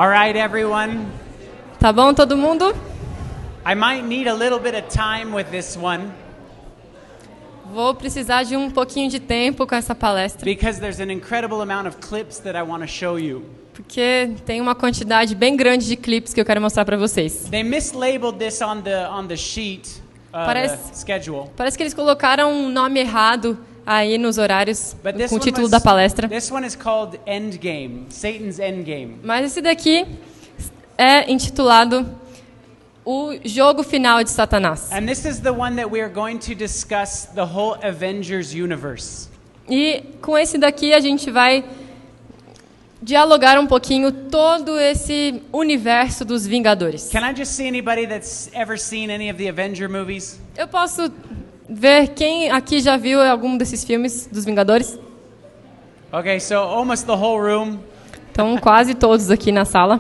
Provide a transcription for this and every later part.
All right, everyone. Tá bom, todo mundo? I might need a little bit of time with this one Vou precisar de um pouquinho de tempo com essa palestra, because there's an incredible amount of clips that I want to show you. porque tem uma quantidade bem grande de clipes que eu quero mostrar para vocês. They mislabeled this on the sheet, Parece- the schedule. Parece que eles colocaram um nome errado aí nos horários But this com o one título was- da palestra. This one is called Endgame, Satan's Endgame. Mas esse daqui é intitulado O Jogo Final de Satanás. And this is the one that we are going to discuss the whole Avengers universe. E com esse daqui a gente vai dialogar um pouquinho todo esse universo dos Vingadores. Can I just see anybody that's ever seen any of the Avenger movies? Eu posso ver quem aqui já viu algum desses filmes dos Vingadores? Okay, so almost the whole room. Então, quase todos aqui na sala.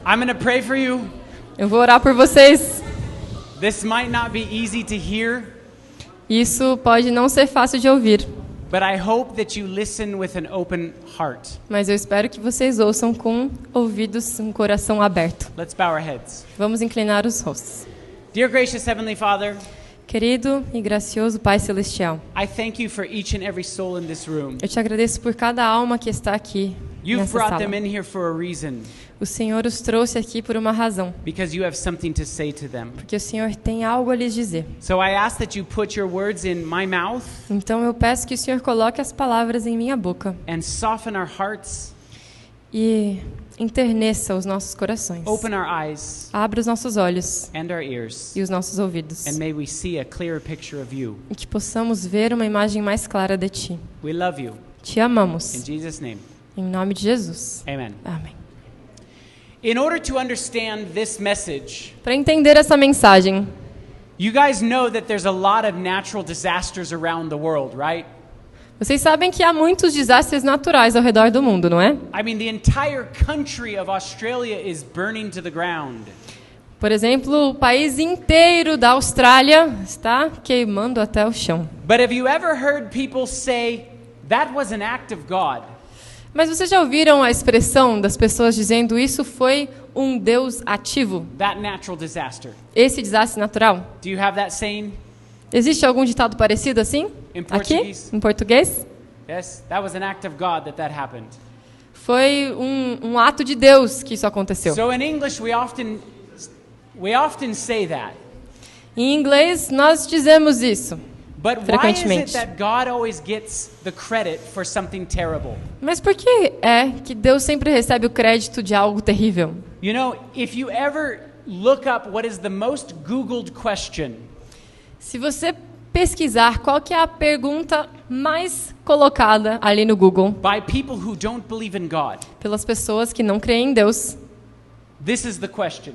I'm going to pray for you. Eu vou orar por vocês. This might not be easy to hear, Isso pode não ser fácil de ouvir, but I hope that you listen with an open heart. mas eu espero que vocês ouçam com ouvidos, um coração aberto. Let's bow our heads. Vamos inclinar os rostos. Dear gracious Heavenly Father, Querido e gracioso Pai Celestial, I thank you for each and every soul in this room. eu te agradeço por cada alma que está aqui You've nessa brought sala. them in here for a reason, O Senhor os trouxe aqui por uma razão, because you have something to say to them. porque o Senhor tem algo a lhes dizer. So I ask that you put your words in my mouth Então eu peço que o Senhor coloque as palavras em minha boca and soften our hearts, e enterneça os nossos corações. open our eyes Abra os nossos olhos and our ears, e os nossos ouvidos, and may we see a clearer picture of you. e que possamos ver uma imagem mais clara de Ti. We love you. Te amamos. In Jesus' name, Em nome de Jesus. amen. Amém. In order to understand this message, Para entender essa mensagem, you guys know that there's a lot of natural disasters around the world, right? vocês sabem que há muitos desastres naturais ao redor do mundo, não é? I mean, the entire country of Australia is burning to the ground. Por exemplo, o país inteiro da Austrália está queimando até o chão. But have you ever heard people say, that was an act of God? Mas vocês já ouviram a expressão das pessoas dizendo isso foi um Deus ativo? That natural disaster. Esse desastre natural? Do you have that saying? Existe algum ditado parecido assim? Em Aqui, português. em português? Yes, that was an act of God that happened. Foi um ato de Deus que isso aconteceu. So in English, we often say that. Em inglês, nós dizemos isso. But why is it Frequentemente. that God always gets the credit for something terrible? Mas por que é que Deus sempre recebe o crédito de algo terrível? You know, if you ever look up what is the most Googled question, Se você pesquisar qual que é a pergunta mais colocada ali no Google by people who don't believe in God, pelas pessoas que não creem em Deus, this is the question.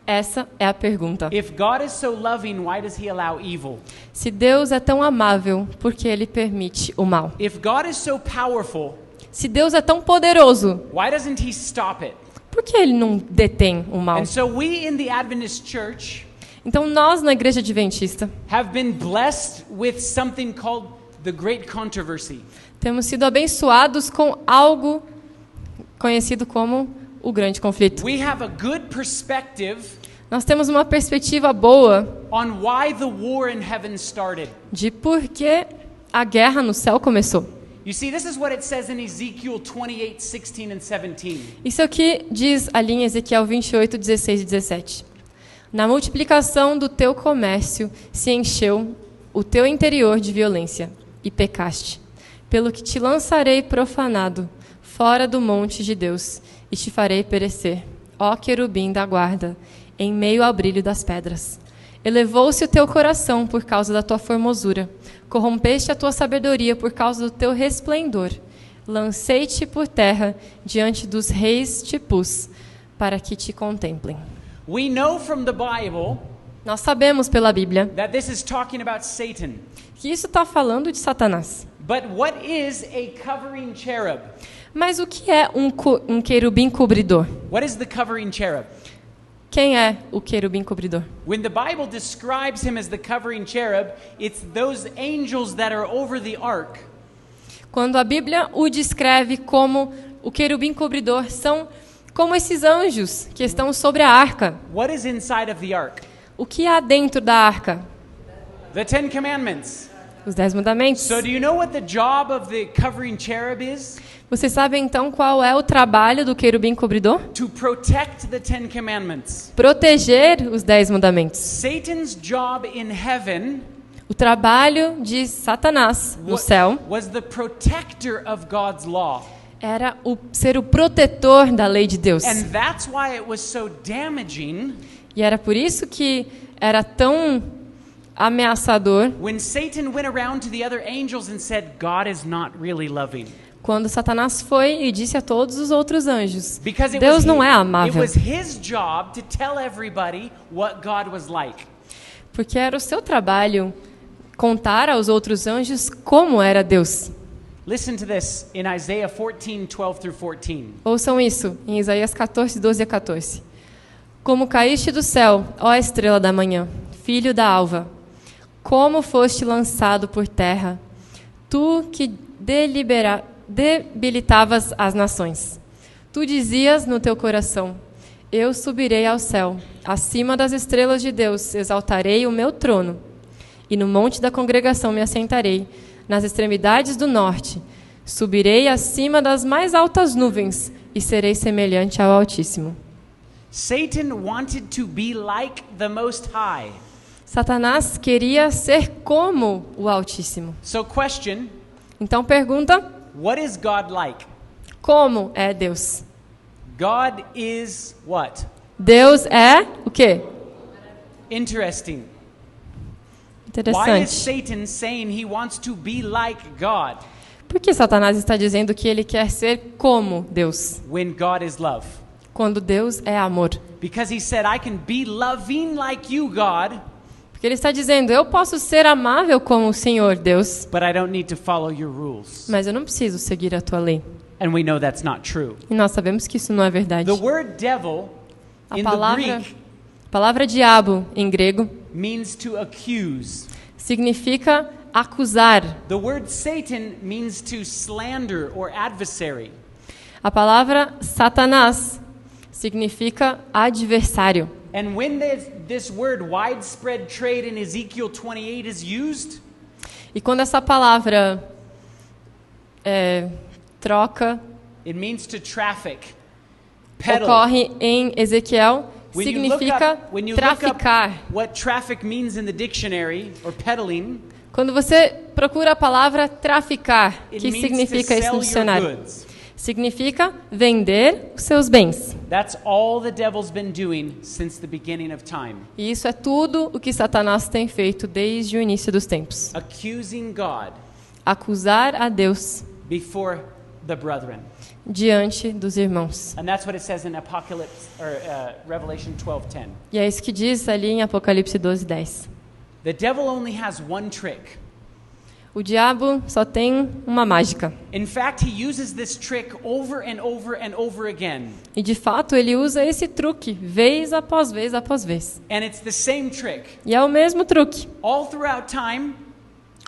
essa é a pergunta. If God is so loving, why does he allow evil? Se Deus é tão amável, por que Ele permite o mal? If God is so powerful, Se Deus é tão poderoso, why doesn't he stop it? por que Ele não detém o mal? And so we in the Adventist church Então nós na Igreja Adventista have been blessed with something called the Great Controversy. temos sido abençoados com algo conhecido como o grande conflito. We have a good perspective Nós temos uma perspectiva boa on why the war in heaven started. de por que a guerra no céu começou. You see, this is what it says in Ezekiel 28:16 and 17. Isso é o que diz ali em Ezequiel 28, 16 e 17. Na multiplicação do teu comércio se encheu o teu interior de violência e pecaste, pelo que te lançarei profanado fora do monte de Deus e te farei perecer, ó querubim da guarda, em meio ao brilho das pedras. Elevou-se o teu coração por causa da tua formosura, corrompeste a tua sabedoria por causa do teu resplendor. Lancei-te por terra diante dos reis te pus, para que te contemplem. We know from the Bible Nós sabemos pela Bíblia that this is talking about Satan. que isso está falando de Satanás. But what is a covering cherub? Mas o que é um querubim cobridor? What is the covering cherub? Quem é o querubim cobridor? When the Bible describes him as the covering cherub, it's those angels that are over the ark. Quando a Bíblia o descreve como o querubim cobridor, são como esses anjos que estão sobre a arca. What is inside of the ark? O que há dentro da arca? The Ten Commandments. Os 10 mandamentos. So do you know what the job of the covering cherub is? Você sabe então qual é o trabalho do querubim cobridor? To protect the Ten Commandments. Proteger os 10 mandamentos. Satan's job in heaven O trabalho de Satanás no céu was the protector of God's law. era ser o protetor da lei de Deus. And that's why it was so damaging E era por isso que era tão ameaçador when Satan went around to the other angels and said, God is not really loving. quando Satanás foi e disse a todos os outros anjos: Because Deus não é it amável. was his job to tell everybody what God was like. Porque era o seu trabalho contar aos outros anjos como era Deus. Listen to this in Isaiah 14:12 through 14. Ouçam isso em Isaías 14, 12 a 14. Como caíste do céu, ó estrela da manhã, filho da alva, como foste lançado por terra, tu que debilitavas as nações. Tu dizias no teu coração: eu subirei ao céu, acima das estrelas de Deus, exaltarei o meu trono. E no monte da congregação me assentarei, nas extremidades do norte. Subirei acima das mais altas nuvens e serei semelhante ao Altíssimo. Satan wanted to be like the Most High. Satanás queria ser como o Altíssimo. So question, Então pergunta: what is God like? como é Deus? God is what? Deus é o quê? Interesting. Why is Interessante. Satan saying he wants to be like God Por que Satanás está dizendo que ele quer ser como Deus, when God is love? quando Deus é amor? Because he said, I can be loving like you, God, Porque ele está dizendo: eu posso ser amável como o Senhor, Deus, but I don't need to follow your rules. mas eu não preciso seguir a tua lei. And we know that's not true. E nós sabemos que isso não é verdade. The word devil A in the Greek palavra diabo em grego means to accuse. significa acusar. The word Satan means to slander or adversary. A palavra Satanás significa adversário. And when this word widespread trade in Ezekiel 28 is used, E quando essa palavra troca it means to traffic, peddle. ocorre em Ezequiel, When significa you look traficar. up what traffic means in the dictionary or peddling, Quando você procura a palavra traficar, it que means significa to isso no sell your dicionário? goods. Significa vender os seus bens. That's all the devil's been doing since the beginning of time. E isso é tudo o que Satanás tem feito desde o início dos tempos. Accusing God Acusar a Deus before the brethren. diante dos irmãos. And that's what it says in Apocalypse or Revelation 12:10. E é isso que diz ali em Apocalipse 12:10. The devil only has one trick. O diabo só tem uma mágica. In fact, he uses this trick over and over and over again. E de fato ele usa esse truque vez após vez após vez. And it's the same trick. E é o mesmo truque All throughout time,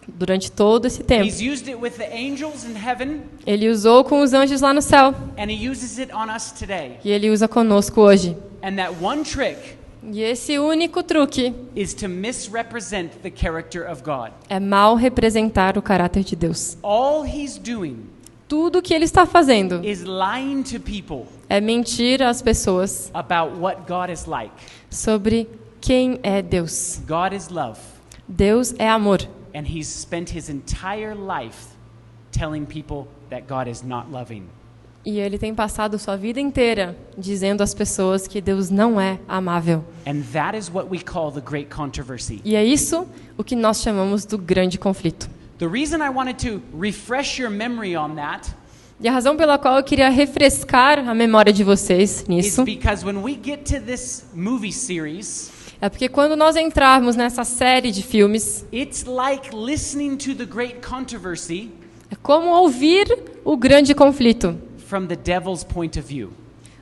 durante todo esse tempo. he's used it with the angels in heaven, Ele usou com os anjos lá no céu and he uses it on us today. e ele usa conosco hoje. And that one trick E esse único truque is to misrepresent the character of God. é mal representar o caráter de Deus. All he's doing Tudo que ele está fazendo is lying to people é mentir às pessoas about what God is like. sobre quem é Deus. God is love, Deus é amor. and he's spent his entire life telling people that God is not loving. E ele tem passado sua vida inteira dizendo às pessoas que Deus não é amável. And that is what we call the great controversy. E é isso o que nós chamamos do grande conflito. The reason I wanted to refresh your memory on that E a razão pela qual eu queria refrescar a memória de vocês is nisso because when we get to this movie series, é porque quando nós entrarmos nessa série de filmes, it's like listening to the great controversy é como ouvir o grande conflito from the devil's point of view.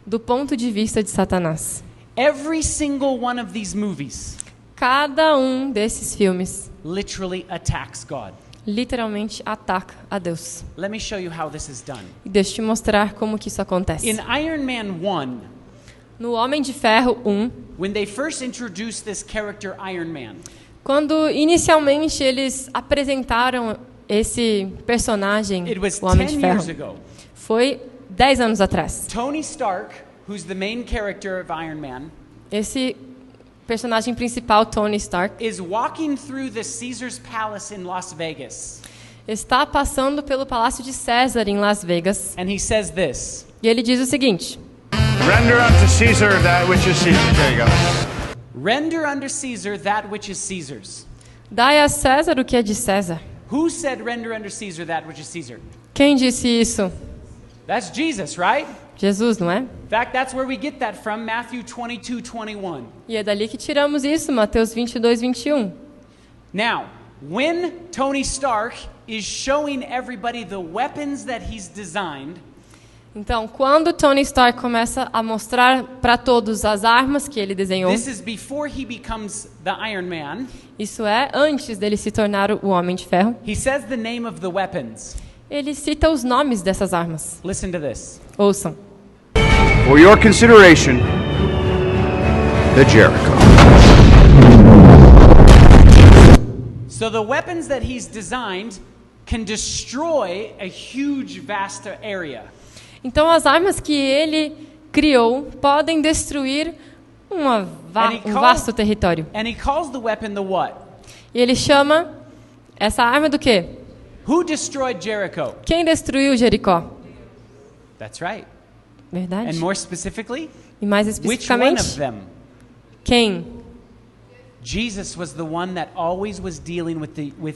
do ponto de vista de Satanás. Every single one of these movies Cada um desses filmes literally attacks God. literalmente ataca a Deus. Let me show you how this is done. E deixa eu te mostrar como que isso acontece. In Iron Man 1, No Homem de Ferro 1, when they first introduced this character Iron Man, quando inicialmente eles apresentaram esse personagem, it was o Homem 10 de years Ferro, ago. foi 10 anos atrás. Tony Stark, who's the main character of Iron Man, Esse personagem principal, Tony Stark, is walking through the Caesar's Palace in Las Vegas. está passando pelo Palácio de César em Las Vegas And he says this. e ele diz o seguinte: Render unto Caesar that which is Caesar's. There you go. Render unto Caesar that which is Caesar's. Dai a César o que é de César. Who said render unto Caesar that which is Caesar? Quem disse isso? That's Jesus, right? Jesus, não é? In fact, that's where we get that from, Matthew 22:21. E é dali que tiramos isso, Mateus 22, 21. Now, when Tony Stark is showing everybody the weapons that he's designed, Então, quando Tony Stark começa a mostrar para todos as armas que ele desenhou, this is before he becomes the Iron Man, isso é antes dele se tornar o Homem de Ferro, he says the name of the weapons. ele cita os nomes dessas armas. Listen to this. Ouçam. For your consideration, the Jericho. So the weapons that he's designed can destroy a huge, vast area. Então, as armas que ele criou podem destruir um vasto território. And he calls the weapon the what? E ele chama essa arma do quê? Who destroyed Jericho? Quem destruiu Jericó? That's right. Verdade? And more specifically, E mais which one of especificamente, them? quem? Jesus was the one that always was dealing with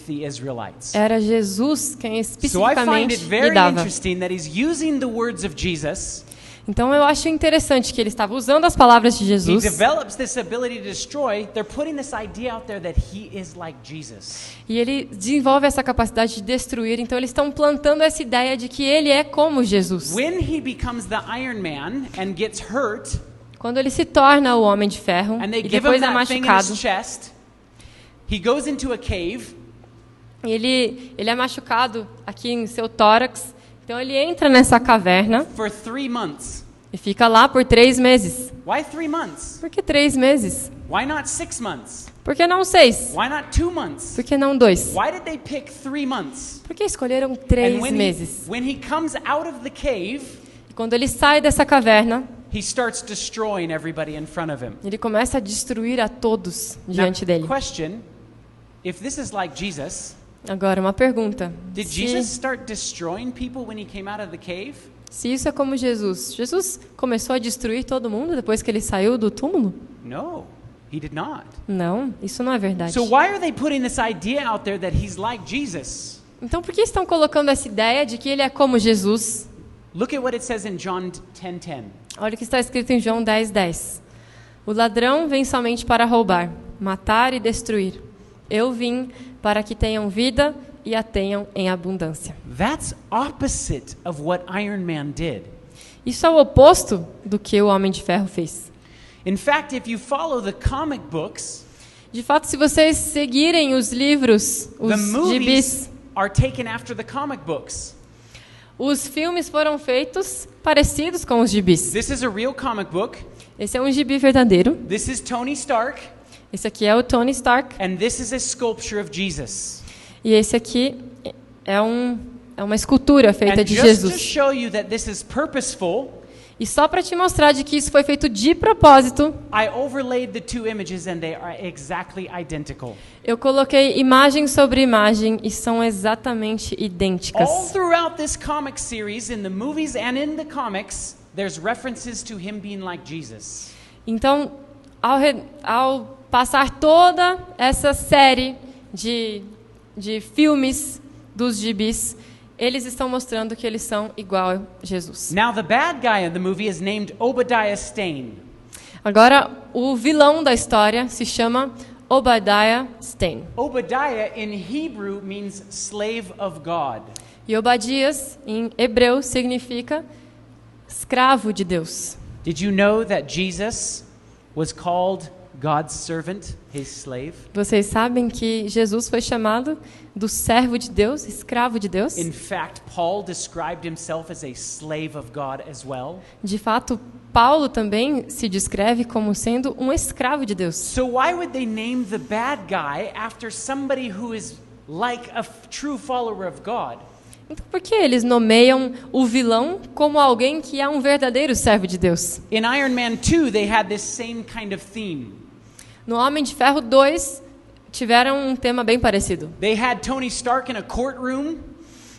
the Israelites. Era Jesus quem So I find it especificamente very lidava. interesting that he's using the words of Jesus. Então eu acho interessante que ele estava usando as palavras de He Jesus develops this ability to destroy. They're putting this idea out there that he is like Jesus. e ele desenvolve essa capacidade de destruir. Então eles estão plantando essa ideia de que ele é como Jesus. When he becomes the Iron Man and gets hurt, Quando ele se torna o Homem de Ferro and they e give him depois é that thing in machucado, his chest, he goes into a cave. ele é machucado aqui em seu tórax. Então ele entra nessa caverna For 3 months. e fica lá por 3 meses. Why 3 months? Por que 3 meses? Why not 6 months? Por que não 6? Why not 2 months? Por que não 2? Why did they pick 3 months? Por que escolheram 3 And meses? when he comes out of the cave, E quando ele sai dessa caverna, he starts destroying everybody in front of him. ele começa a destruir a todos Now, diante dele. question, if this is like Jesus, Agora, uma pergunta. did Jesus start destroying people when he came out of the cave? Se isso é como Jesus, Jesus começou a destruir todo mundo depois que ele saiu do túmulo? No, he did not. Não, isso não é verdade. So why are they putting this idea out there that he's like Jesus? Então, por que estão colocando essa ideia de que ele é como Jesus? Look at what it says in John 10:10. Olha o que está escrito em João 10:10. O ladrão vem somente para roubar, matar e destruir. Eu vim para que tenham vida e a tenham em abundância. That's opposite of what Iron Man did. Isso é o oposto do que o Homem de Ferro fez. In fact, if you follow the comic books, De fato, se vocês seguirem os livros, the os movies gibis, are taken after the comic books. os filmes foram feitos parecidos com os gibis. This is a real comic book. Esse é um gibi verdadeiro. This is Tony Stark, Esse aqui é o Tony Stark. and this is a sculpture of Jesus. E esse aqui é uma escultura feita And de just to Jesus. show you that this is purposeful, E só para te mostrar de que isso foi feito de propósito, I overlaid the two images and they are exactly identical. eu coloquei imagem sobre imagem e são exatamente All idênticas. throughout this comic series, in the movies and in the comics, there's references to him being like Jesus. Então, ao passar toda essa série de filmes dos gibis, eles estão mostrando que eles são igual a Jesus. Now, the bad guy in the movie is named Obadiah Stane. Agora, o vilão da história se chama Obadiah Stane. Obadiah in Hebrew means slave of God. E Obadias, em hebreu, significa escravo de Deus. Did you know that Jesus was called God's servant, his slave? Vocês sabem que Jesus foi chamado do servo de Deus, escravo de Deus? In fact, Paul described himself as a slave of God as well. De fato, Paulo também se descreve como sendo um escravo de Deus. So why would they name the bad guy after somebody who is like a true follower of God? Então, por que eles nomeiam o vilão como alguém que é um verdadeiro servo de Deus? In Iron Man 2, they had this same kind of theme. No Homem de Ferro 2, tiveram um tema bem parecido. They had Tony Stark in a courtroom,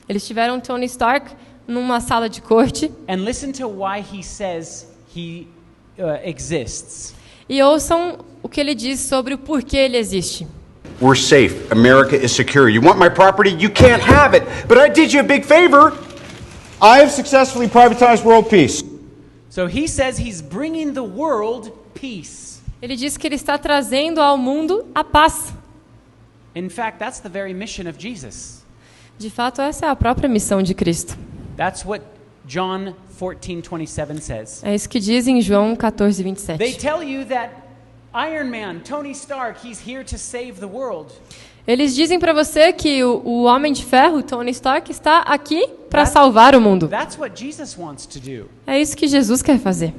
Eles tiveram Tony Stark numa sala de corte and listen to why he says he exists. e ouçam o que ele diz sobre o porquê ele existe. We're safe. America is secure. You want my property? You can't have it. But I did you a big favor. I have successfully privatized world peace. So he says he's bringing the world peace. Ele diz que ele está trazendo ao mundo a paz. In fact, that's the very mission of Jesus. De fato, essa é a própria missão de Cristo. That's what John 14:27 says. É isso que diz em João 14, They 27. tell you that Iron Man, Tony Stark, he's here to save the world. Eles dizem para você que o Homem de Ferro, Tony Stark, está aqui para salvar o mundo. That's what Jesus wants to do. É isso que Jesus quer fazer.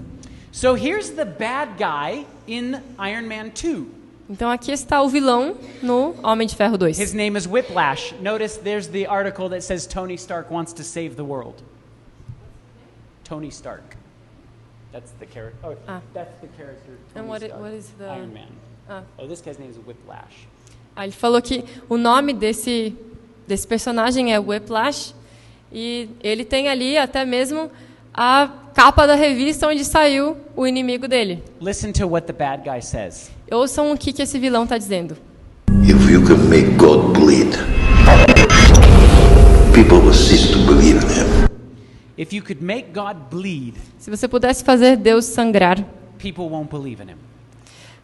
So here's the bad guy in Iron Man 2. Então aqui está o vilão no Homem de Ferro 2. His name is Whiplash. Notice there's the article that says Tony Stark wants to save the world. Tony Stark. That's the character. Oh, that's the character. Tony And what Stark, is the- Iron Man. Ah. Oh, this guy's name is Whiplash. Ele falou que o nome desse personagem é Whiplash e ele tem ali até mesmo a capa da revista onde saiu o inimigo dele. Listen to what the bad guy says. Ouçam o que esse vilão está dizendo. If you can make God bleed, people will cease to believe in him. If you could make God bleed, Se você pudesse fazer Deus sangrar, people won't believe in him.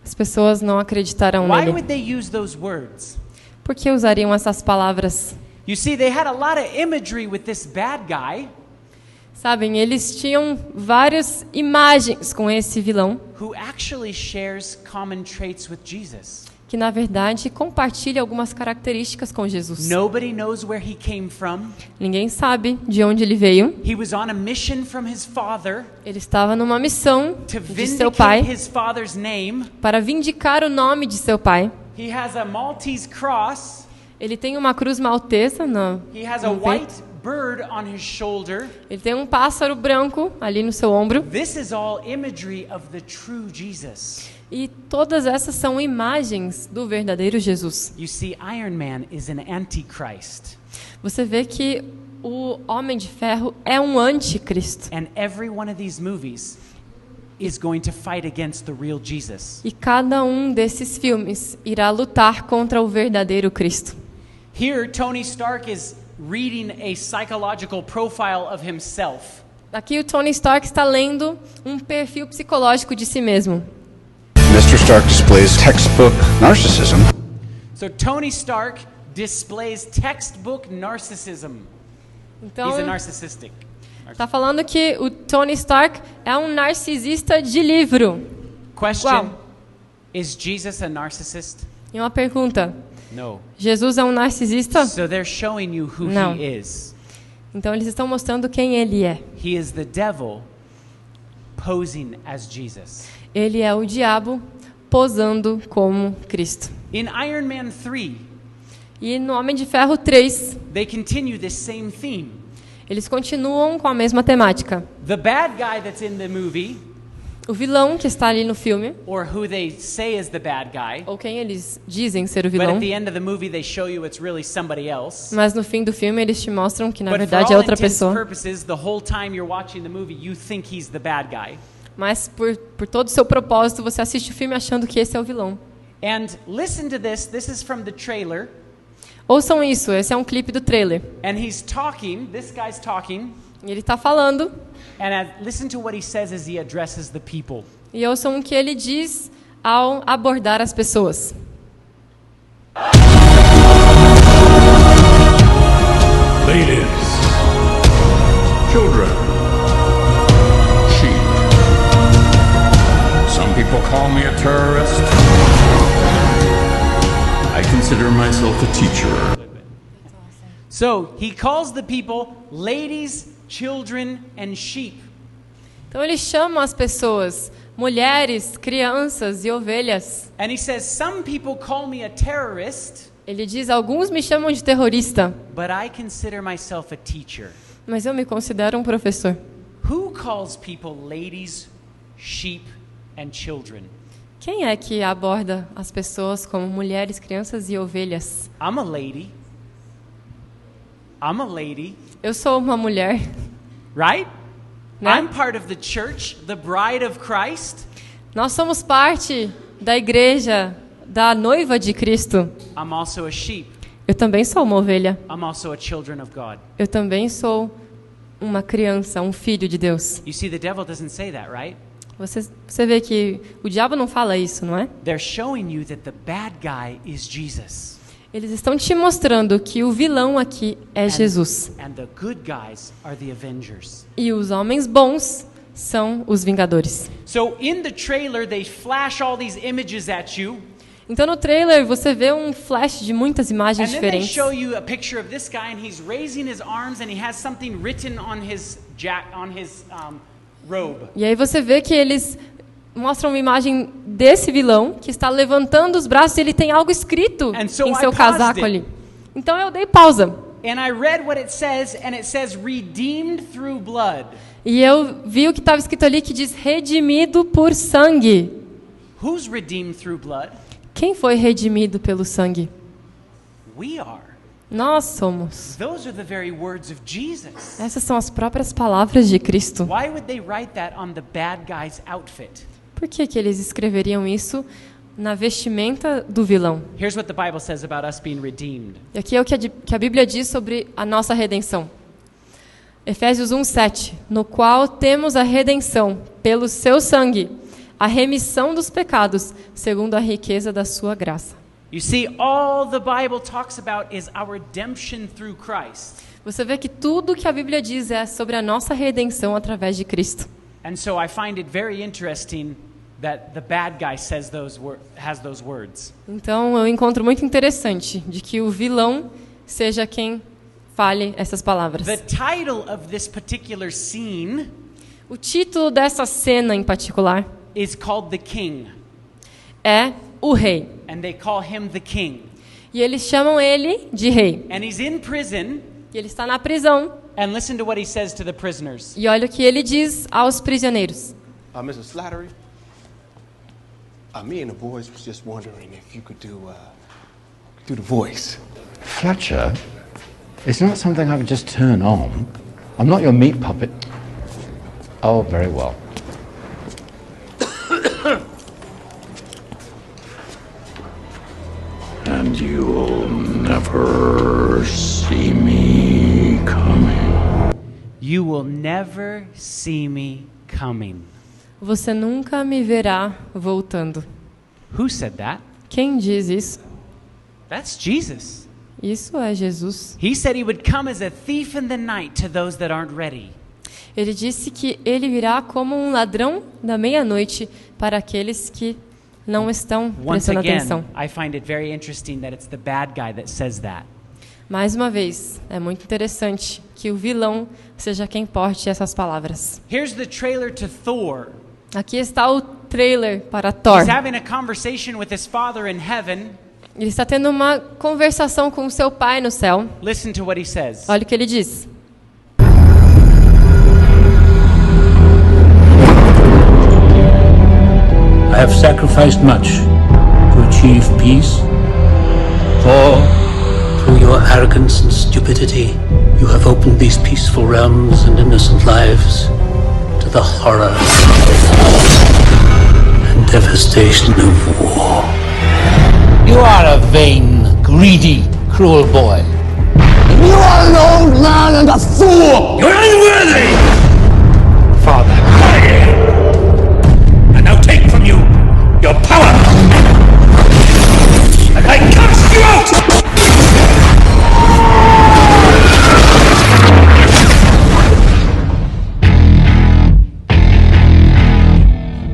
as pessoas não acreditarão Why nele. would they use those words? Por que usariam essas palavras? You see, they had a lot of imagery with this bad guy Sabem, eles tinham várias imagens com esse vilão, who actually shares common traits with Jesus. que na verdade compartilha algumas características com Jesus. Nobody knows where he came from. Ninguém sabe de onde ele veio. He was on a mission from his father Ele estava numa missão to de seu pai vindicate his father's name. para vindicar o nome de seu pai. He has a Maltese cross. Ele tem uma cruz maltesa no He has a no white peito. bird on his shoulder. Ele tem um pássaro branco ali no seu ombro. This is all imagery of the true Jesus. E todas essas são imagens do verdadeiro Jesus. You see, Iron Man is an antichrist. Você vê que o Homem de Ferro é um anticristo. And every one of these movies is going to fight against the real Jesus. E cada um desses filmes irá lutar contra o verdadeiro Cristo. Here, Tony Stark is reading a psychological profile of himself. Aqui o Tony Stark está lendo um perfil psicológico de si mesmo. Mr. Stark displays textbook narcissism. So Tony Stark displays textbook narcissism. Então, He's a narcissistic. está falando que o Tony Stark é um narcisista de livro. Question: Wow. Is Jesus a narcissist? E uma pergunta: No. Jesus é um narcisista? So they're showing you who No. he is. Então eles estão mostrando quem ele é. He is the devil posing as Jesus. Ele é o diabo posando como Cristo. In Iron Man 3, E no Homem de Ferro 3, they continue this same theme. eles continuam com a mesma temática. The bad guy that's in the movie, O vilão que está ali no filme, or who they say is the bad guy, ou quem eles dizem ser o but vilão, at the end of the movie they show you it's really somebody else. mas no fim do filme eles te mostram que na But for verdade é all outra intents and pessoa. purposes, the whole time you're watching the movie, you think he's the bad guy. Mas por todo o seu propósito, você assiste o filme achando que esse é o vilão. And listen to this. This is from the trailer. Ouçam isso, esse é um clipe do trailer. And he's talking. This guy's talking. E ele está falando, And listen to what he says as he addresses the people. e ouçam o que ele diz ao abordar as pessoas. Ladies, children, sheep. Some people call me a terrorist. consider myself a teacher. So he calls the people ladies, children, and sheep. Então ele chama as pessoas, mulheres, crianças e ovelhas. And he says, some people call me a terrorist, Ele diz, alguns me chamam de terrorista, but I consider myself a teacher. mas eu me considero um professor. Who calls people ladies, sheep, and children? Quem é que aborda as pessoas como mulheres, crianças e ovelhas? I'm a lady. I'm a lady, Eu sou uma mulher, right? né? I'm part of the church, the bride of Christ. Nós somos parte da igreja, da noiva de Cristo. I'm also a sheep. Eu também sou uma ovelha. I'm also a children of God. Eu também sou uma criança, um filho de Deus. You see, the devil doesn't say that, right? Você vê que o diabo não fala isso, não é? They're showing you that the bad guy is Jesus. Eles estão te mostrando que o vilão aqui é Jesus. And the good guys are the avengers. E os homens bons são os vingadores. So in the trailer, they flash all these images at you. Então no trailer você vê um flash de muitas And imagens then they diferentes. show you a picture of this guy, and he's raising his arms, and he has something written on his robe. E aí você vê que eles mostram uma imagem desse vilão que está levantando os braços e ele tem algo escrito And so em I seu paused casaco it. ali. Então eu dei pausa. And I read what it says, and it says redeemed through blood. E eu vi o que estava escrito ali que diz redimido por sangue. Who's redeemed through blood? Quem foi redimido pelo sangue? We are. Nós somos. Those are the very words of Jesus. Essas são as próprias palavras de Cristo. Why would they write that on the bad guy's outfit? Por que que eles escreveriam isso na vestimenta do vilão? Here's what the Bible says about us being redeemed. E aqui é o que a Bíblia diz sobre a nossa redenção. Efésios 1:7, no qual temos a redenção pelo seu sangue, a remissão dos pecados, segundo a riqueza da sua graça. You see, all the Bible talks about is our redemption through Christ. Você vê que tudo que a Bíblia diz é sobre a nossa redenção através de Cristo. And so I find it very interesting that the bad guy says has those words. Então eu encontro muito interessante de que o vilão seja quem fale essas palavras. The title of this particular scene O título dessa cena em particular is called The King, é O Rei. and they call him the King. E eles chamam ele de rei. And he's in prison, E ele está na prisão. and listen to what he says to the prisoners. E olha o que ele diz aos prisioneiros. Mrs. Slattery, me and the boys was just wondering if you could do the voice. Fletcher, it's not something I can just turn on. I'm not your meat puppet. Oh, very well. And you'll never see me coming. You will never see me coming. Você nunca me verá voltando. Who said that? Quem diz isso? That's Jesus. Isso é Jesus. He said he would come as a thief in the night to those that aren't ready. Ele disse que ele virá como um ladrão da meia-noite para aqueles que não estão Once prestando again, atenção. I find it very interesting that it's the bad guy that says that. Mais uma vez, é muito interessante que o vilão seja quem porte essas palavras. Here's the trailer to Thor. Aqui está o trailer para Thor. He's having a conversation with his father in heaven. Ele está tendo uma conversação com o seu pai no céu. Listen to what he says. Olha o que ele diz. I have sacrificed much to achieve peace. For through your arrogance and stupidity, you have opened these peaceful realms and innocent lives to the horror and devastation of war. You are a vain, greedy, cruel boy. And you are an old man and a fool! You're unworthy! Father. And now take from you your power! And I cast you out!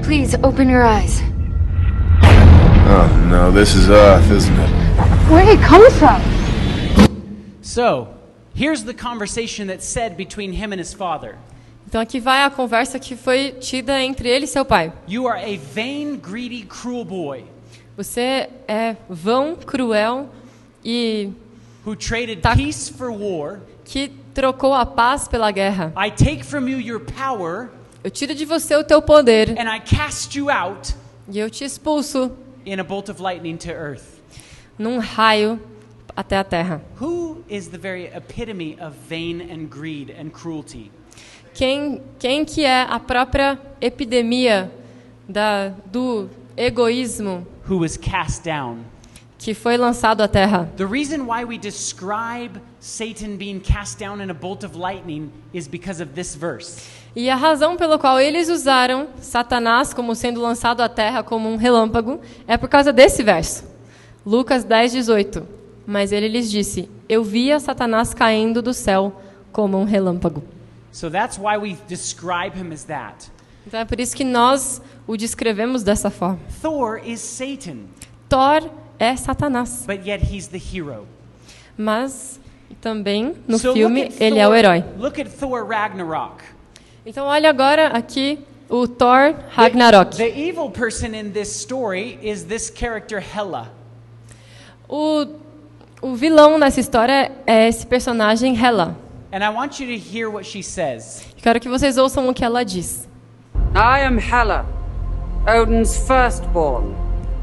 Please open your eyes. Oh, no, this is Earth, isn't it? where he comes from. So, here's the conversation that's said between him and his father. Então aqui vai a conversa que foi tida entre ele e seu pai. You are a vain, greedy, cruel boy Você é vão, cruel e who traded Tá. peace for war. que trocou a paz pela guerra. I take from you your power Eu tiro de você o teu poder and I cast you out e eu te expulso in a bolt of lightning to earth. num raio até a terra. Who is the very epitome of vain and greed and cruelty? Quem que é a própria epidemia do egoísmo Who was cast down? que foi lançado à terra? The reason why we describe Satan being cast down in a bolt of lightning is because of this verse. E a razão pela qual eles usaram Satanás como sendo lançado à terra como um relâmpago é por causa desse verso. Lucas 10:18. Mas ele lhes disse: Eu via Satanás caindo do céu como um relâmpago. So that's why we describe him as that. Então é por isso que nós o descrevemos dessa forma. Thor is Satan, Thor é Satanás, but yet he's the hero. mas também no So filme look at ele é o herói. Look at Thor Ragnarok. Então olha agora aqui o Thor Ragnarok. The evil person in this story is this character Hela. O vilão nessa história é esse personagem Hela. And I want you to hear what she says. Quero que vocês ouçam o que ela diz. I am Hela, Odin's firstborn,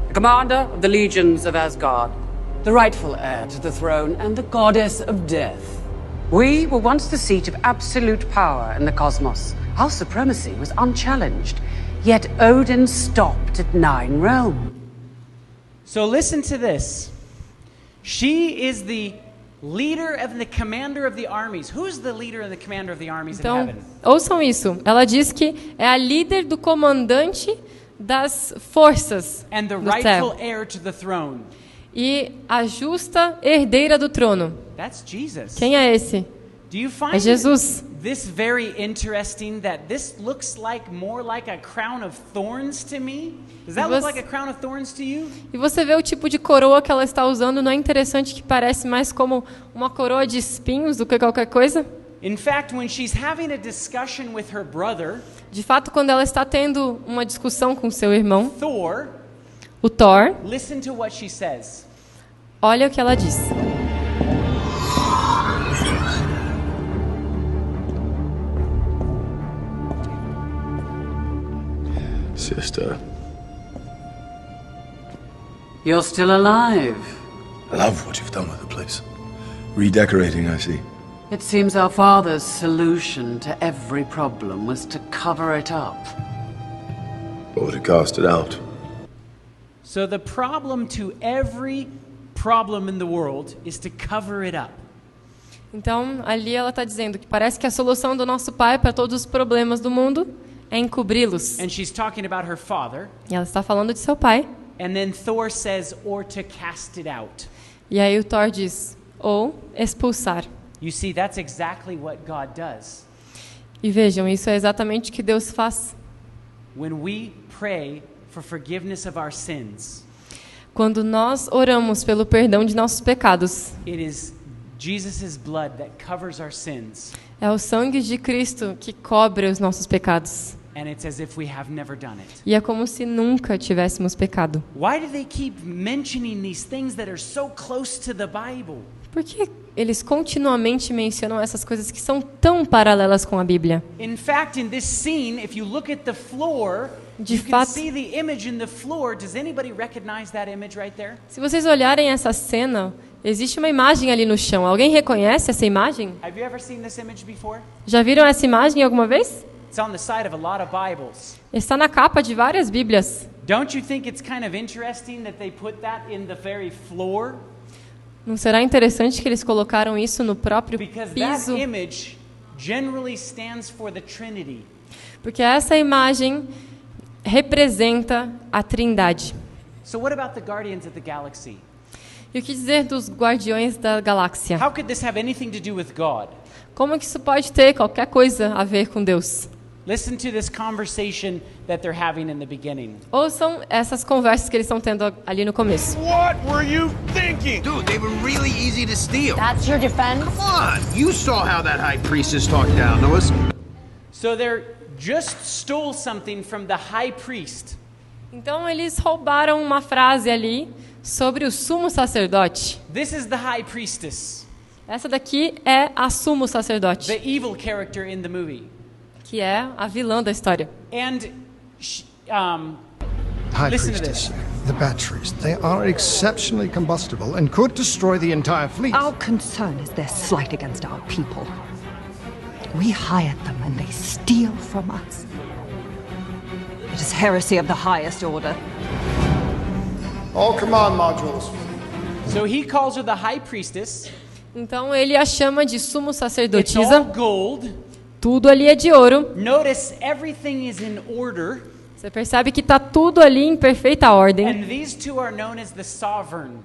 the commander of the legions of Asgard, the rightful heir to the throne and the goddess of death. We were once the seat of absolute power in the cosmos. Our supremacy was unchallenged, yet Odin stopped at 9 realms. So listen to this. She is the leader and the commander of the armies. Who's the leader and the commander of the armies in Então, heaven? ouçam isso. Ela diz que é a líder do comandante das forças And the do rightful céu heir to the throne. e a justa herdeira do trono. That's Jesus. Quem é esse? Do you find É Jesus. this very interesting that this looks like more like a crown of thorns to me? Does that look like a crown of thorns to you? E você vê o tipo de coroa que ela está usando, não é interessante que parece mais como uma coroa de espinhos do que qualquer coisa? In fact, when she's having a discussion with her brother, De fato, quando ela está tendo uma discussão com seu irmão, Thor, o Thor, listen to what she says. olha o que ela diz. Sister, You're still alive. I love what you've done with the place. Redecorating, I see. It seems our father's solution to every problem was to cover it up. Or to cast it out. So the problem to every problem in the world is to cover it up. Então, ali ela está dizendo que parece que a solução do nosso pai para todos os problemas do mundo é encobri-los. And she's talking about her father. E ela está falando de seu pai. And then Thor says, or to cast it out. E aí o Thor diz, ou expulsar. You see, that's exactly what God does. E vejam, isso é exatamente o que Deus faz. When we pray for forgiveness of our sins, Quando nós oramos pelo perdão de nossos pecados, it is Jesus' blood that covers our sins. é o sangue de Cristo que cobre os nossos pecados. And it's as if we have never done it. E é como se nunca tivéssemos pecado. Why do they keep mentioning these things that are so close to the Bible? Por que eles continuamente mencionam essas coisas que são tão paralelas com a Bíblia? In fact, in this scene, if you look at the floor, De you can fato- see the image in the floor. Does anybody recognize that image right there? Se vocês olharem essa cena, existe uma imagem ali no chão. Alguém reconhece essa imagem? Have you ever seen this image before? Já viram essa imagem alguma vez? It's on the side of a lot of Bibles. Está na capa de várias Bíblias. Don't you think it's kind of interesting that they put that in the very floor? Não será interessante que eles colocaram isso no próprio Because that piso? image generally stands for the Trinity. Porque essa imagem representa a Trindade. So what about the Guardians of the Galaxy? E o que dizer dos Guardiões da Galáxia? How could this have anything to do with God? Como que isso pode ter qualquer coisa a ver com Deus? Listen to this conversation that they're having in the beginning. Ouçam essas conversas que eles estão tendo ali no começo. What were you thinking? thinking? Dude, they were really easy to steal. That's your defense? Come on, you saw how that high priestess talked down to us. So they just stole something from the high priest. Então eles roubaram uma frase ali sobre o sumo sacerdote. This is the high priestess, Essa daqui é a sumo sacerdote, the evil character in the movie. que é a vilã da história. And High listen to Priestess, this. the batteries, they are exceptionally combustible and could destroy the entire fleet. Our concern is their slight against our people. We hired them and they steal from us. It is heresy of the highest order. All command modules. So he calls her the high priestess. Então ele a chama de sumo It's all sacerdotisa. gold. Tudo ali é de ouro. Notice everything is in order. Você percebe que está tudo ali em perfeita ordem. And these two are known as the sovereign.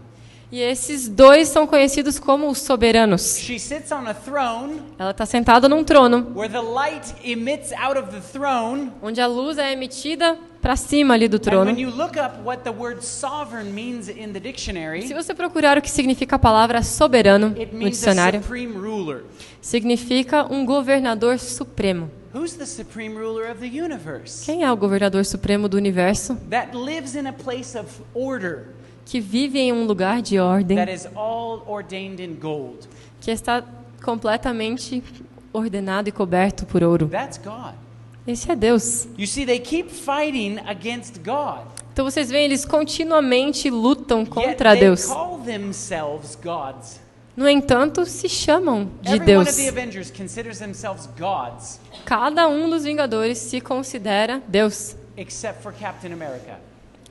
E esses dois são conhecidos como os soberanos. She sits on a throne Ela está sentada num trono, where the light emits out of the throne. onde a luz é emitida para cima ali do And trono. when you look up what the word sovereign means in the dictionary, Se você procurar o que significa a palavra soberano it no means a dicionário, supreme ruler. significa um governador supremo. Who's the supreme ruler of the universe? Quem é o governador supremo do universo? That lives in a place of order, Que vive em um lugar de ordem, that is all ordained in gold. que está completamente ordenado e coberto por ouro. That's God. Esse é Deus. You see, they keep fighting against God. Então vocês veem, eles continuamente lutam Yet contra they Deus. call themselves gods. No entanto, se chamam de Every one of Deus. the Avengers considers themselves gods, Cada um dos Vingadores se considera Deus, except for Captain America.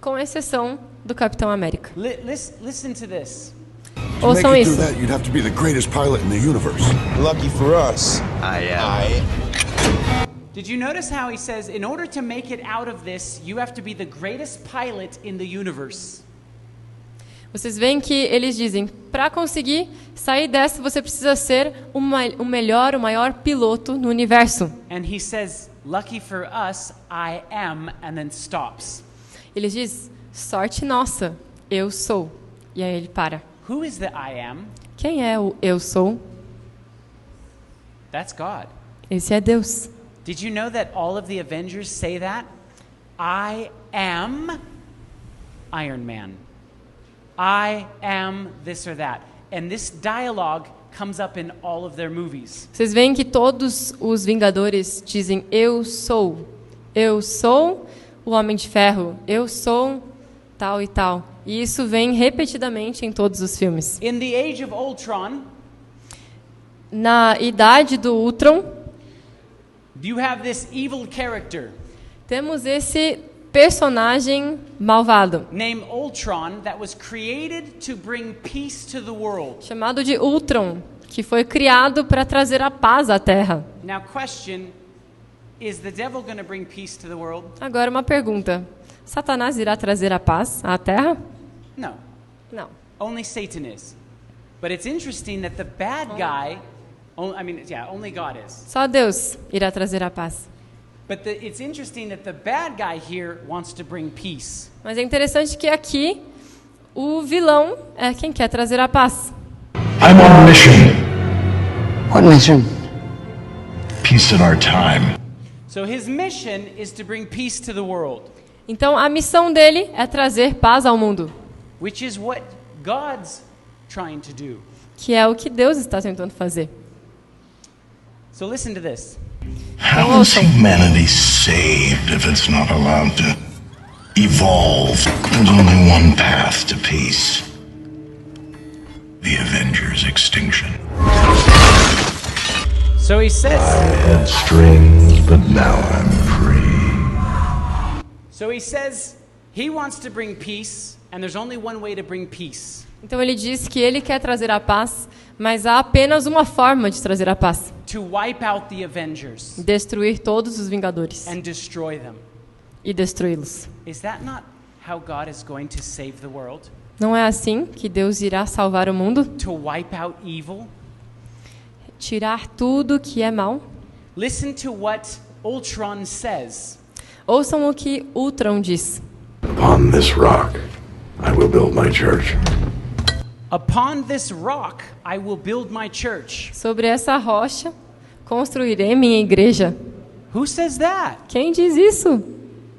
com exceção do Capitão América. Listen to this. Ouçam isso. you'd have to be the greatest pilot in the universe. Lucky for us. Did you notice how he says, in order to make it out of this, you have to be the greatest pilot in the universe? Vocês veem que eles dizem, para conseguir sair dessa, você precisa ser o maior piloto no universo. And he says, lucky for us, I am, and then stops. Ele diz, sorte nossa, eu sou. E aí ele para. Who is the I am? Quem é o eu sou? That's God. Esse é Deus. Did you know that all of the Avengers say that? I am Iron Man. I am this or that. And this dialogue comes up in all of their movies. Vocês veem que todos os Vingadores dizem, eu sou o Homem de Ferro, eu sou tal e tal. E isso vem repetidamente em todos os filmes. In the Age of Ultron, Na idade do Ultron, you have this evil character temos esse personagem malvado, named Ultron that was created to bring peace to the world. chamado de Ultron, que foi criado para trazer a paz à Terra. Now question, is the devil going to bring peace to the world? Agora uma pergunta. Satanás irá trazer a paz à Terra? No. Não. Only Satan is. But it's interesting that the bad guy, only God is. Só Deus irá trazer a paz. But it's interesting that the bad guy here wants to bring peace. Mas é interessante que aqui o vilão é quem quer trazer a paz. I'm on a mission. What mission? Peace in our time. So his mission is to bring peace to the world, Então a missão dele é trazer paz ao mundo, which is what God's trying to do. que é o que Deus está tentando fazer. So listen to this. How is humanity saved if it's not allowed to evolve? There's only one path to peace. The Avengers' extinction. So he says, I had strings, but now I'm free. so he says he wants to bring peace, and there's only one way to bring peace. Então ele diz que ele quer trazer a paz, mas há apenas uma forma de trazer a paz: To wipe out the Avengers destruir todos os Vingadores and destroy them. e destruí-los. Is that not how God is going to save the world? Não é assim que Deus irá salvar o mundo? To wipe out evil? Tirar tudo que é mal? Listen to what Ultron says. Ouçam o que Ultron diz. Upon this rock, I will build my church. Upon this rock I will build my church. Sobre essa rocha construirei minha igreja. Who says that? Quem diz isso?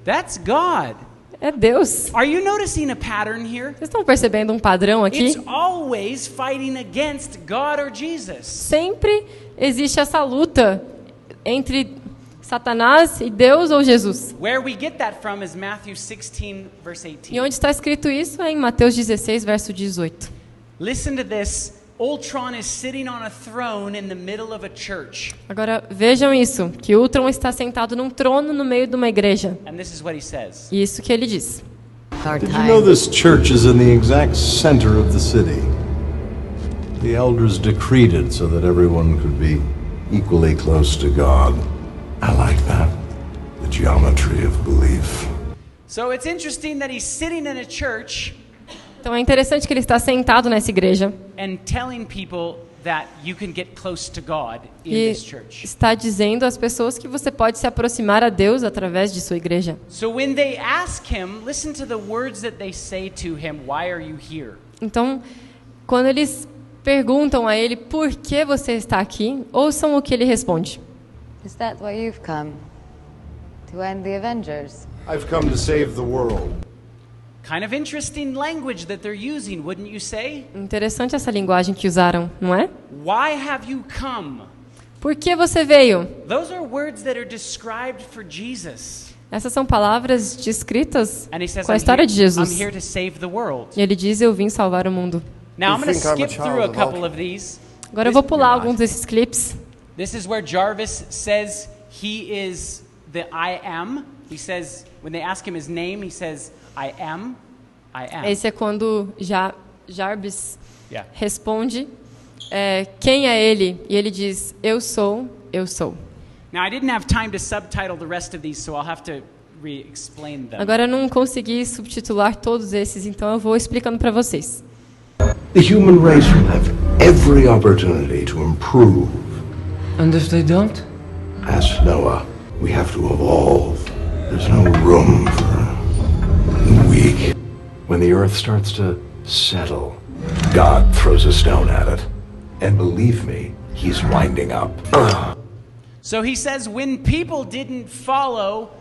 That's God. É Deus. Are you noticing a pattern here? Vocês estão percebendo um padrão aqui? It's always fighting against God or Jesus. Sempre existe essa luta entre Satanás e Deus ou Jesus. Where we get that from is Matthew 16 verse 18. E onde está escrito isso é em Mateus 16, verso 18. Listen to this. Ultron is sitting on a throne in the middle of a church. Agora vejam isso, que Ultron está sentado num trono no meio de uma igreja. And this is what he says. E isso que ele diz. Did you know this church is in the exact center of the city? The elders decreed it so that everyone could be equally close to God. I like that. The geometry of belief. So it's interesting that he's sitting in a church. Então é interessante que ele está sentado nessa igreja. And telling people that you can get close to God in E this church. está dizendo às pessoas que você pode se aproximar a Deus através de sua igreja. So when they ask him, listen to the words that they say to him, why are you here? Então, quando eles perguntam a ele por que você está aqui, ouçam o que ele responde. Is that why you've come? To end the Avengers? I've come to save the world. Kind of interesting language that they're using, wouldn't you say? Interessante essa linguagem que usaram, não é? Why have you come? Por que você veio? Those are words that are described for Jesus. Essas são palavras descritas And he says, com a história de I'm Jesus. here to save the world. E ele diz, eu vim salvar o mundo. Now I'm going to skip through a couple of these. Agora eu vou pular alguns desses clipes. This is where Jarvis says he is the I am. He says, when they ask him his name, he says, I am. Esse é quando Jarvis Yeah. responde quem é ele? E ele diz, eu sou, eu sou. Now I didn't have time to subtitle the rest of these, so I'll have to re-explain them. Agora eu não consegui subtitular todos esses, então eu vou explicando para vocês. The human race will have every opportunity to improve. And if they don't? Ask Noah. We have to evolve. There's no room for the weak. When the earth starts to settle, God throws a stone at it. And believe me, he's winding up. So he says when people didn't follow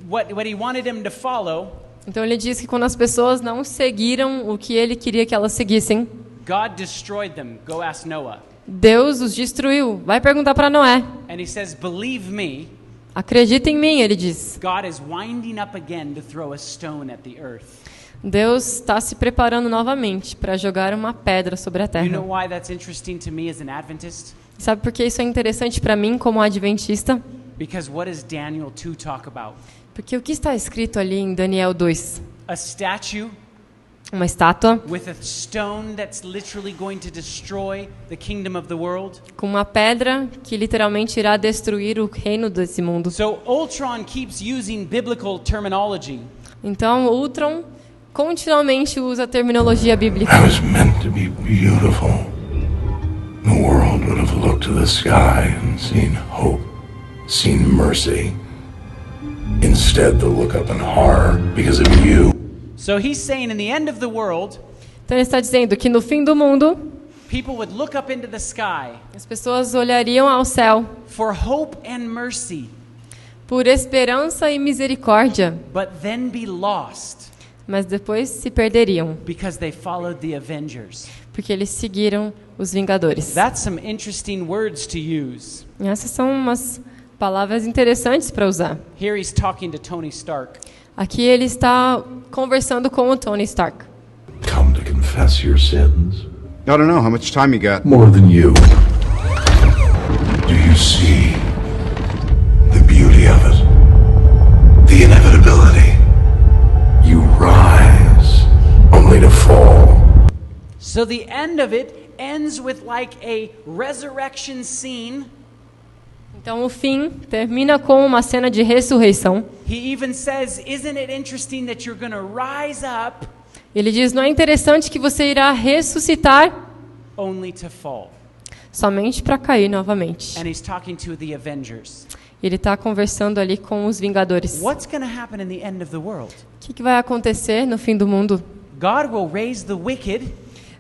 what he wanted them to follow, então ele diz que quando as pessoas não seguiram o que ele queria que elas seguissem, God destroyed them. Go ask Noah. Deus os destruiu. Vai perguntar para Noé. And he says, believe me. Acredita em mim, ele diz. God is winding up again to throw a stone at the earth. Deus está se preparando novamente para jogar uma pedra sobre a terra. You know why that's interesting to me as an Adventist? Sabe por que isso é interessante para mim como adventista? Because what does Daniel 2 talk about? Porque o que está escrito ali em Daniel 2? A statue uma estátua with a stone that's literally going to destroy the kingdom of the world. Com uma pedra que literalmente irá destruir o reino desse mundo. So Ultron keeps using biblical terminology. Então Ultron continuamente usa a terminologia bíblica. I was meant to be beautiful. The world would have looked to the sky and seen hope, seen mercy. Instead, they'll look up in horror because of you. So he's saying in the end of the world, então ele está dizendo que no fim do mundo, people would look up into the sky. As pessoas olhariam ao céu. For hope and mercy. Por esperança e misericórdia. But then be lost. Mas depois se perderiam. Because they followed the Avengers. Porque eles seguiram os Vingadores. That's some interesting words to use. E essas são umas palavras interessantes para usar. Here he's talking to Tony Stark. Aqui ele está conversando com o Tony Stark. Come to confess your sins. I don't know. How much time you got? More than you. Do you see the beauty of it? The inevitability. You rise only to fall. So the end of it ends with like a resurrection scene. Então o fim termina com uma cena de ressurreição. He even says, "Isn't it interesting that you're going to rise up?" Ele diz, não é interessante que você irá ressuscitar only to fall. Somente para cair novamente. And he's talking to the Avengers. Ele está conversando ali com os Vingadores. What's going to happen in the end of the world? O que vai acontecer no fim do mundo? God will raise the wicked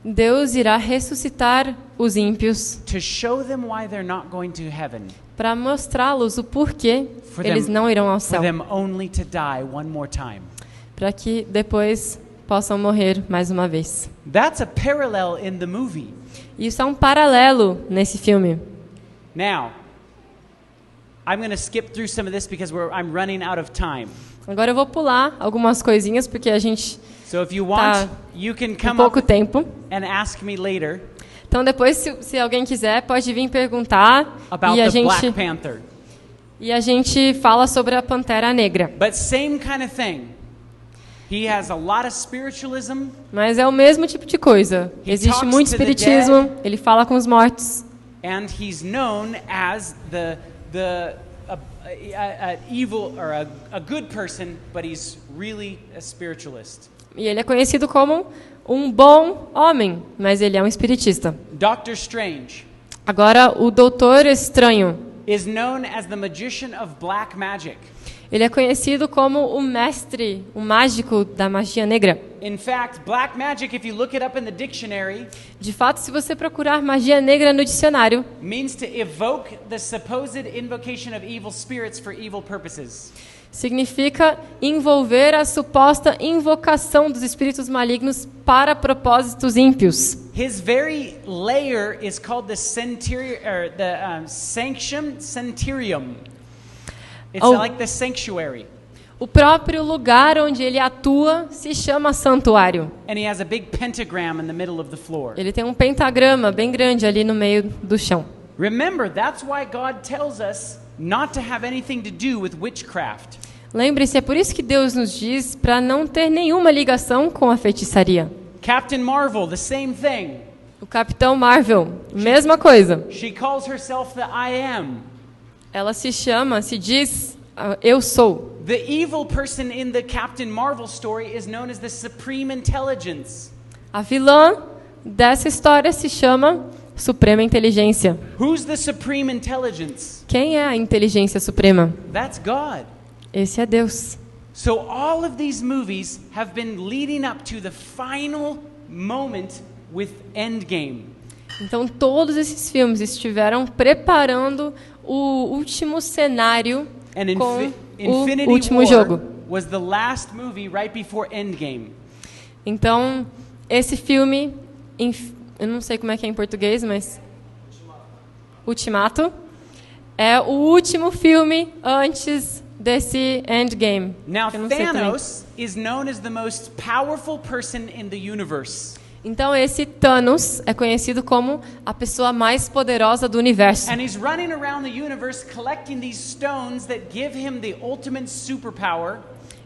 Deus irá ressuscitar os ímpios to show them why they're not going to heaven. para mostrá-los o porquê For eles them- não irão ao For céu. them only to die one more time. Para que depois possam morrer mais uma vez. That's a parallel in the movie. Isso é um paralelo nesse filme. Now, I'm going to skip through some of this because I'm running out of time. Agora eu vou pular algumas coisinhas porque a gente So if you tá want, you can com come pouco up tempo. and ask me later Então depois, se alguém quiser, pode vir perguntar about e a the Black gente Panther. fala sobre a Pantera Negra. But same kind of thing. He has a lot of spiritualism. Mas é o mesmo tipo de coisa. He Existe talks muito to the espiritismo. Ele fala com os mortos. And he's known as a evil or a good person, but he's really a spiritualist. E ele é conhecido como um bom homem, mas ele é um espiritista. Doctor Strange Agora, o Doutor Estranho. is known as the magician of black magic. Ele é conhecido como o mestre, o mágico da magia negra. In fact, black magic, if you look it up in the dictionary, De fato, se você procurar magia negra no dicionário, means to evoke the supposed invocation of evil spirits for evil purposes. significa envolver a suposta invocação dos espíritos malignos para propósitos ímpios. His very layer is called the Sanctorium. It's Oh. like the sanctuary. O próprio lugar onde ele atua se chama santuário. And he has a big pentagram in the middle of the floor. Ele tem um pentagrama bem grande ali no meio do chão. Remember, that's why God tells us not to have anything to do with witchcraft. Lembre-se, é por isso que Deus nos diz para não ter nenhuma ligação com a feitiçaria. Captain Marvel, the same thing. O Capitão Marvel, mesma coisa. She calls herself the I Am. Ela se diz, eu sou. The evil person in the Captain Marvel story is known as the Supreme Intelligence. A vilã dessa história se chama Suprema Inteligência. Who's the Supreme Intelligence? Quem é a inteligência suprema? That's God. Esse é Deus. So all of these movies have been leading up to the final moment with Endgame. Então todos esses filmes estiveram preparando o último cenário And com o Infinity último War jogo. was the last movie right before Endgame. Então esse filme, eu não sei como é que é em português, mas Ultimato é o último filme antes desse Endgame. Now Eu não sei também. Thanos is known as the most powerful person in the universe. Então esse Thanos é conhecido como a pessoa mais poderosa do universo. And he's running around the universe collecting these stones that give him the ultimate superpower.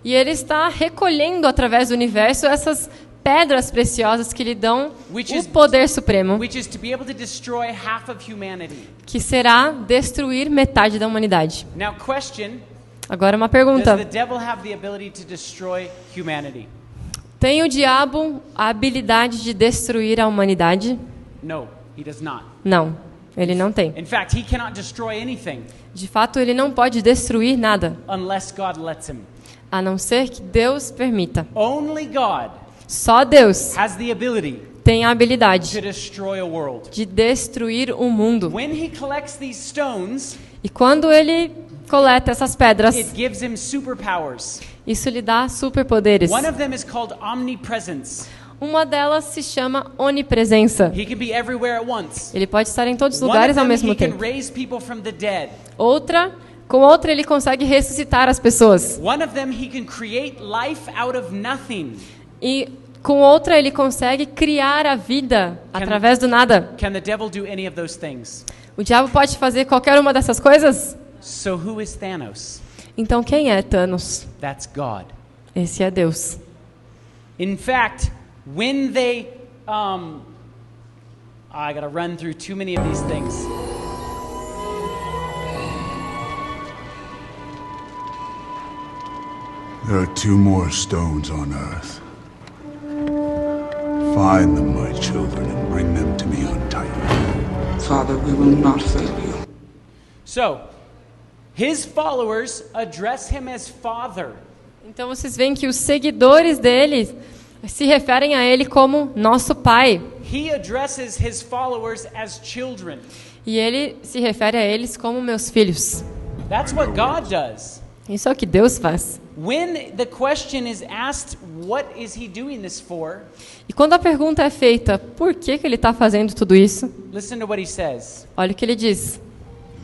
E ele está recolhendo através do universo essas pedras preciosas que lhe dão o poder supremo, Which is to be able to destroy half of humanity. que será destruir metade da humanidade. Now question, Agora uma does pergunta. the devil have the ability to destroy humanity? Tem o diabo a habilidade de destruir a humanidade? No, he does not. Não, ele não tem. In fact, he cannot destroy anything De fato, ele não pode destruir nada, unless God lets him. a não ser que Deus permita. Only God Só Deus has the ability tem a to habilidade destroy a world. de destruir o mundo. When he collects these stones, E quando ele coleta essas pedras, it gives him superpowers. isso lhe dá superpoderes. One of them is called omnipresence. Uma delas se chama onipresença. He can be everywhere at once. Ele pode estar em todos os One of lugares ao them, mesmo he can tempo. raise people from the dead. Com outra ele consegue ressuscitar as pessoas. One of them, he can create life out of nothing. E com outra ele consegue criar a vida através do nada. Can the devil do any of those things? O diabo pode fazer qualquer uma dessas coisas? So who is Thanos? Então quem é Thanos? That's God. Esse é Deus. In fact, when they I gotta run through too many of these things. There are 2 more stones on Earth. Find them, my children, and bring them to me on Titan. Father, we will not fail you. So, his followers address him as Father. Então vocês veem que os seguidores dele se referem a ele como nosso pai. He addresses his followers as children. E ele se refere a eles como meus filhos. That's what God does. Isso é o que Deus faz. When the question is asked, what is he doing this for? E quando a pergunta é feita, por que ele está fazendo tudo isso? Listen to what he says. Olha o que ele diz.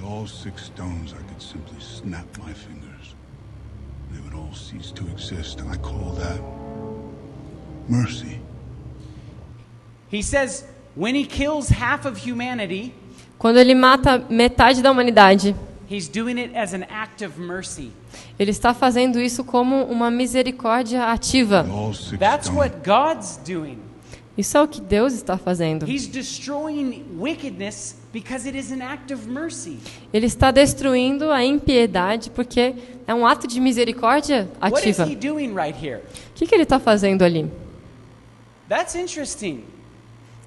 With all 6 stones, I could simply snap my fingers. They would all cease to exist, and I call that mercy. He says, when he kills half of humanity, Quando ele mata metade da humanidade, he's doing it as an act of mercy. ele está fazendo isso como uma misericórdia ativa. That's what God's doing. Isso é o que Deus está fazendo. He's destroying wickedness because it is an act of mercy. Ele está destruindo a impiedade porque é um ato de misericórdia What is ativa. he doing right here? O que ele está fazendo ali? That's interesting.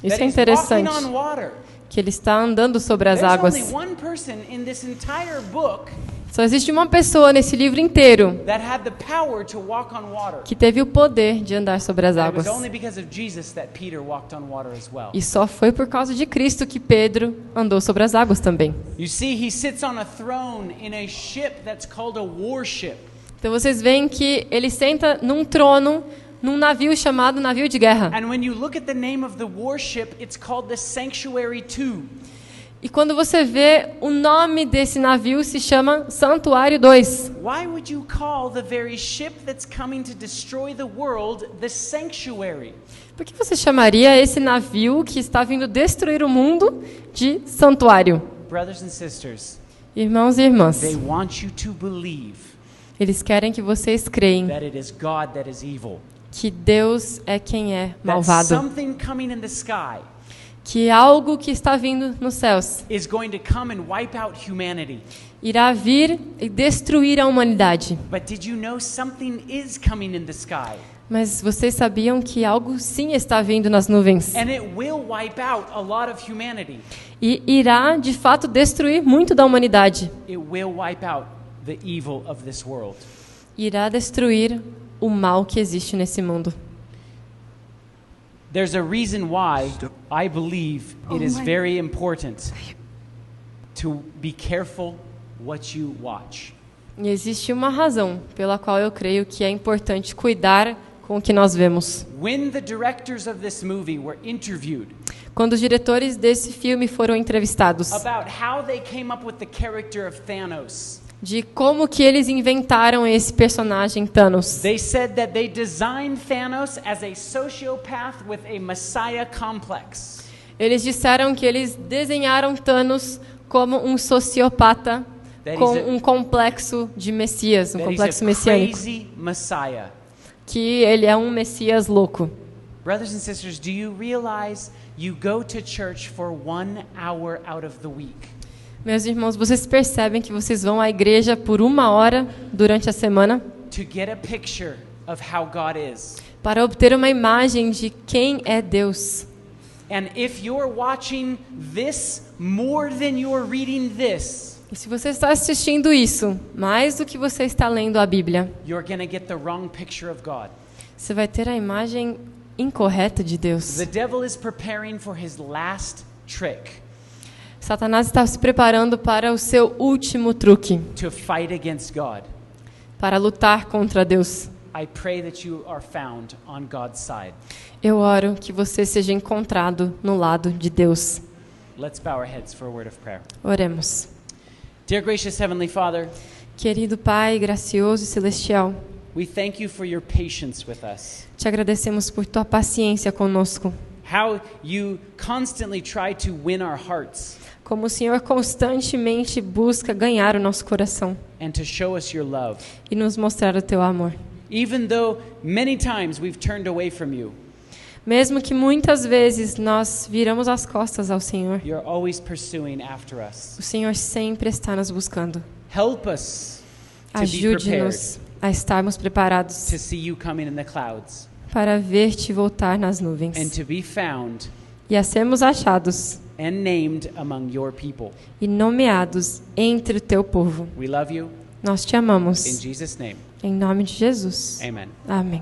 Isso That é he's interessante. walking on water. Que ele está andando sobre as There's águas. only one person in this entire book Só existe uma pessoa nesse livro inteiro that had the power to walk on water. que teve o poder de andar sobre as And it was águas. only because of Jesus that Peter walked on water as well. E só foi por causa de Cristo que Pedro andou sobre as águas também. You see, he sits on a throne in a ship that's called a warship. Então vocês veem que ele senta num trono, num navio chamado navio de guerra. And when you look at the name of the warship, it's called the Sanctuary II. E quando você vê o nome desse navio se chama Santuário 2. Why would you call the very ship that's coming to destroy the world the Sanctuary? Por que você chamaria esse navio que está vindo destruir o mundo de santuário? Brothers and sisters, Irmãos e irmãs, they want you to believe eles querem que vocês creem that it is God that is evil. que Deus é quem é That malvado. something coming in the sky Que algo que está vindo nos céus is going to come and wipe out humanity. irá vir e destruir a humanidade. But did you know something is coming in the sky? Mas vocês sabiam que algo sim está vindo nas nuvens And it will wipe out a lot of humanity. e irá de fato destruir muito da humanidade. It will wipe out the evil of this world. Irá destruir o mal que existe nesse mundo. There's a reason why I believe it is very important to be careful what you watch. E existe uma razão pela qual eu creio que é importante cuidar com o que nós vemos. When the directors of this movie were interviewed Quando os diretores desse filme foram entrevistados about how they came up with the character of Thanos, de como que eles inventaram esse personagem Thanos, they said that they designed Thanos as a sociopath with a messiah complex. eles disseram que eles desenharam Thanos como um sociopata com um complexo de Messias, um That he's complexo a messiânico, crazy messiah. que ele é um Messias louco. Brothers and sisters, do you realize you go to church for 1 hour out of the week? Meus irmãos, vocês percebem que vocês vão à igreja por 1 hora durante a semana To get a picture of how God is. para obter uma imagem de quem é Deus. And if you're watching this more than you're reading this, E se você está assistindo isso, mais do que você está lendo a Bíblia, you're going to get the wrong picture of God. você vai ter a imagem incorreta de Deus. The devil is preparing for his last trick Satanás está se preparando para o seu último truque, to fight against God. para lutar contra Deus. I pray that you are found on God's side. Eu oro que você seja encontrado no lado de Deus. Let's bow our heads for a word of prayer. Oremos. Dear gracious Heavenly Father, Querido Pai, gracioso e celestial, we thank you for your patience with us. te agradecemos por tua paciência conosco. How you constantly try to win our hearts Como o Senhor constantemente busca ganhar o nosso coração and to show us your love. e nos mostrar o teu amor. Even though many times we've turned away from you, Mesmo que muitas vezes nós viramos as costas ao Senhor, you're always pursuing after us. o Senhor sempre está nos buscando. Help us to be prepared Ajude-nos a estarmos preparados to see you coming in the clouds para ver-te voltar nas nuvens and to be found e a sermos achados and named among your people. e nomeados entre o teu povo. We love you. Nós te amamos. In Jesus' name, Em nome de Jesus. amen. Amém.